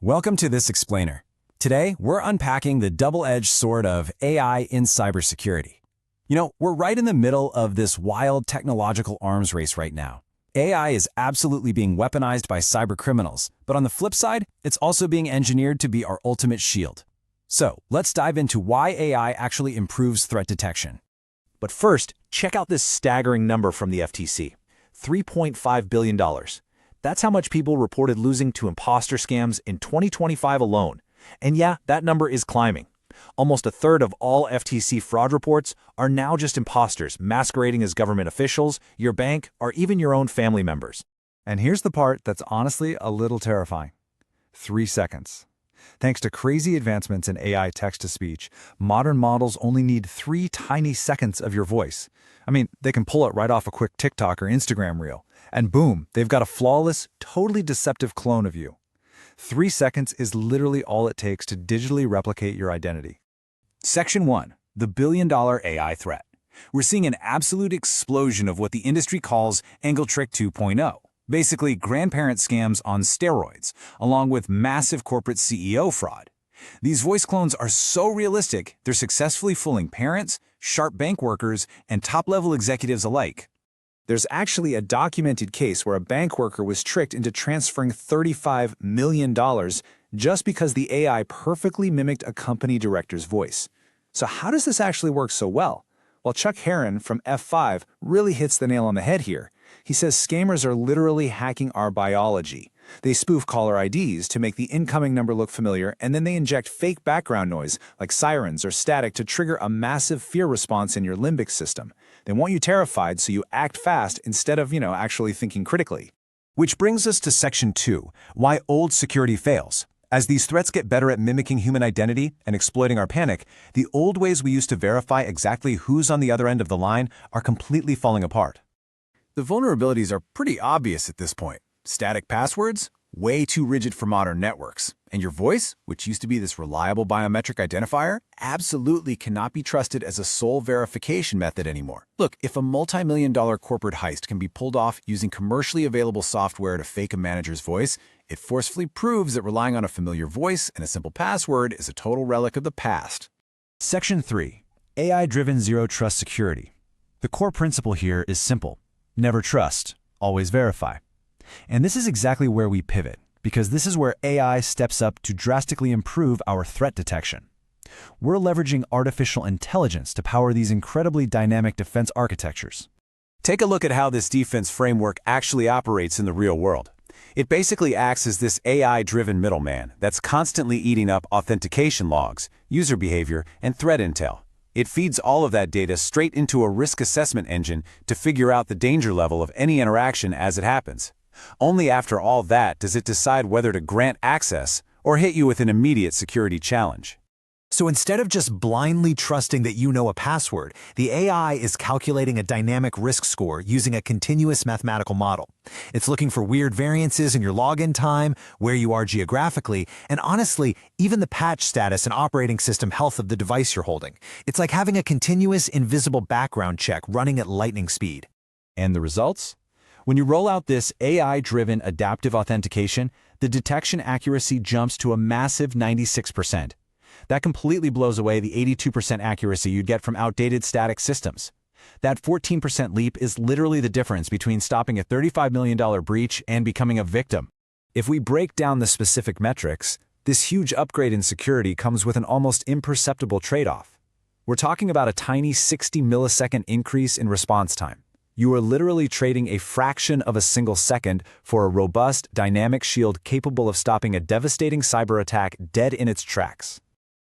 Welcome to this explainer. Today, we're unpacking the double-edged sword of AI in cybersecurity. We're right in the middle of this wild technological arms race right now. AI is absolutely being weaponized by cybercriminals, but on the flip side, it's also being engineered to be our ultimate shield. So, let's dive into why AI actually improves threat detection. But first, check out this staggering number from the FTC. $3.5 billion. That's how much people reported losing to imposter scams in 2025 alone. And yeah, that number is climbing. Almost a third of all FTC fraud reports are now just imposters masquerading as government officials, your bank, or even your own family members. And here's the part that's honestly a little terrifying. 3 seconds. Thanks to crazy advancements in AI text-to-speech, modern models only need 3 tiny seconds of your voice. They can pull it right off a quick TikTok or Instagram reel. And boom, they've got a flawless, totally deceptive clone of you. 3 seconds is literally all it takes to digitally replicate your identity. Section 1. The billion-dollar AI threat. We're seeing an absolute explosion of what the industry calls Angle Trick 2.0. Basically, grandparent scams on steroids, along with massive corporate CEO fraud. These voice clones are so realistic, they're successfully fooling parents, sharp bank workers, and top-level executives alike. There's actually a documented case where a bank worker was tricked into transferring $35 million just because the AI perfectly mimicked a company director's voice. So how does this actually work so well? Well, Chuck Heron from F5 really hits the nail on the head here. He says scammers are literally hacking our biology. They spoof caller IDs to make the incoming number look familiar, and then they inject fake background noise like sirens or static to trigger a massive fear response in your limbic system. They want you terrified so you act fast instead of, actually thinking critically. Which brings us to Section 2, why old security fails. As these threats get better at mimicking human identity and exploiting our panic, the old ways we used to verify exactly who's on the other end of the line are completely falling apart. The vulnerabilities are pretty obvious at this point. Static passwords? Way too rigid for modern networks. And your voice, which used to be this reliable biometric identifier, absolutely cannot be trusted as a sole verification method anymore. Look, if a multi-million-dollar corporate heist can be pulled off using commercially available software to fake a manager's voice, it forcefully proves that relying on a familiar voice and a simple password is a total relic of the past. Section 3. AI-driven zero-trust security. The core principle here is simple. Never trust, always verify. And this is exactly where we pivot, because this is where AI steps up to drastically improve our threat detection. We're leveraging artificial intelligence to power these incredibly dynamic defense architectures. Take a look at how this defense framework actually operates in the real world. It basically acts as this AI-driven middleman that's constantly eating up authentication logs, user behavior, and threat intel. It feeds all of that data straight into a risk assessment engine to figure out the danger level of any interaction as it happens. Only after all that does it decide whether to grant access or hit you with an immediate security challenge. So instead of just blindly trusting that you know a password, the AI is calculating a dynamic risk score using a continuous mathematical model. It's looking for weird variances in your login time, where you are geographically, and honestly, even the patch status and operating system health of the device you're holding. It's like having a continuous invisible background check running at lightning speed. And the results? When you roll out this AI-driven adaptive authentication, the detection accuracy jumps to a massive 96%. That completely blows away the 82% accuracy you'd get from outdated static systems. That 14% leap is literally the difference between stopping a $35 million breach and becoming a victim. If we break down the specific metrics, this huge upgrade in security comes with an almost imperceptible trade-off. We're talking about a tiny 60 millisecond increase in response time. You are literally trading a fraction of a single second for a robust, dynamic shield capable of stopping a devastating cyber attack dead in its tracks.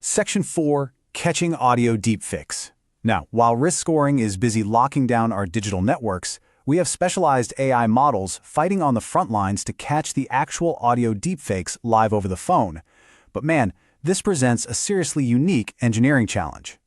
Section 4. Catching audio deepfakes. Now, while risk scoring is busy locking down our digital networks, we have specialized AI models fighting on the front lines to catch the actual audio deepfakes live over the phone. But man, this presents a seriously unique engineering challenge.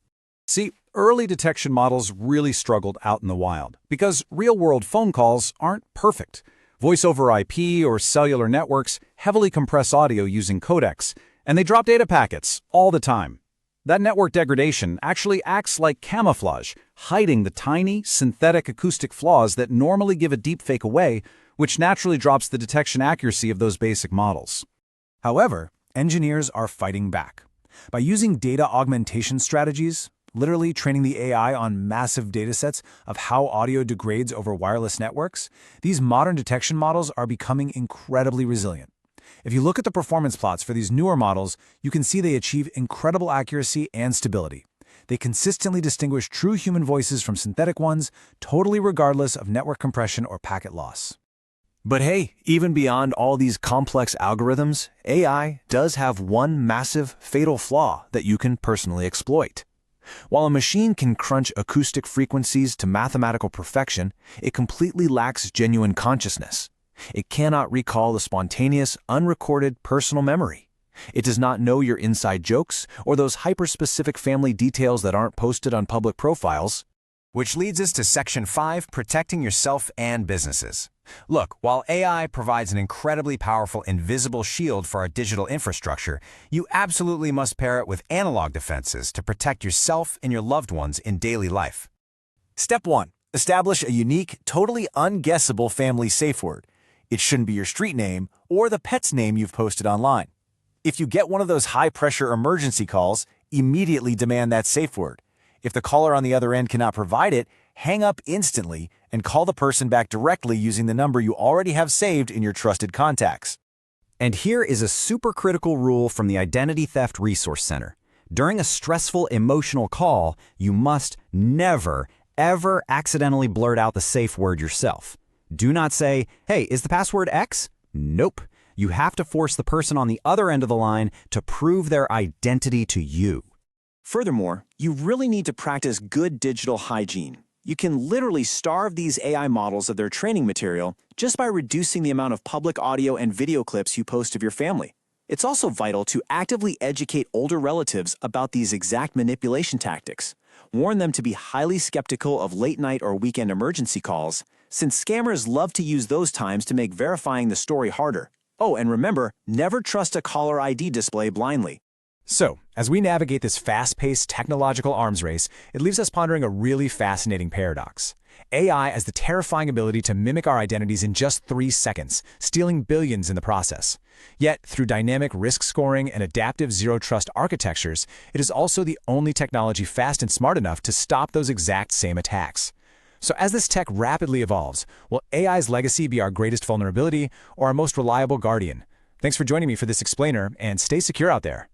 See, early detection models really struggled out in the wild because real-world phone calls aren't perfect. Voice over IP or cellular networks heavily compress audio using codecs, and they drop data packets all the time. That network degradation actually acts like camouflage, hiding the tiny, synthetic acoustic flaws that normally give a deepfake away, which naturally drops the detection accuracy of those basic models. However, engineers are fighting back. By using data augmentation strategies, literally training the AI on massive datasets of how audio degrades over wireless networks, these modern detection models are becoming incredibly resilient. If you look at the performance plots for these newer models, you can see they achieve incredible accuracy and stability. They consistently distinguish true human voices from synthetic ones, totally regardless of network compression or packet loss. But hey, even beyond all these complex algorithms, AI does have one massive, fatal flaw that you can personally exploit. While a machine can crunch acoustic frequencies to mathematical perfection, it completely lacks genuine consciousness. It cannot recall the spontaneous, unrecorded personal memory. It does not know your inside jokes or those hyper-specific family details that aren't posted on public profiles. Which leads us to Section 5, protecting yourself and businesses. Look, while AI provides an incredibly powerful invisible shield for our digital infrastructure, you absolutely must pair it with analog defenses to protect yourself and your loved ones in daily life. Step 1. Establish a unique, totally unguessable family safe word. It shouldn't be your street name or the pet's name you've posted online. If you get one of those high-pressure emergency calls, immediately demand that safe word. If the caller on the other end cannot provide it, hang up instantly and call the person back directly using the number you already have saved in your trusted contacts. And here is a super critical rule from the Identity Theft Resource Center. During a stressful, emotional call, you must never, ever accidentally blurt out the safe word yourself. Do not say, "Hey, is the password X?" Nope. You have to force the person on the other end of the line to prove their identity to you. Furthermore, you really need to practice good digital hygiene. You can literally starve these AI models of their training material just by reducing the amount of public audio and video clips you post of your family. It's also vital to actively educate older relatives about these exact manipulation tactics. Warn them to be highly skeptical of late-night or weekend emergency calls, since scammers love to use those times to make verifying the story harder. Oh, and remember, never trust a caller ID display blindly. So, as we navigate this fast-paced technological arms race, it leaves us pondering a really fascinating paradox. AI has the terrifying ability to mimic our identities in just 3 seconds, stealing billions in the process. Yet, through dynamic risk scoring and adaptive zero-trust architectures, it is also the only technology fast and smart enough to stop those exact same attacks. So as this tech rapidly evolves, will AI's legacy be our greatest vulnerability or our most reliable guardian? Thanks for joining me for this explainer, and stay secure out there.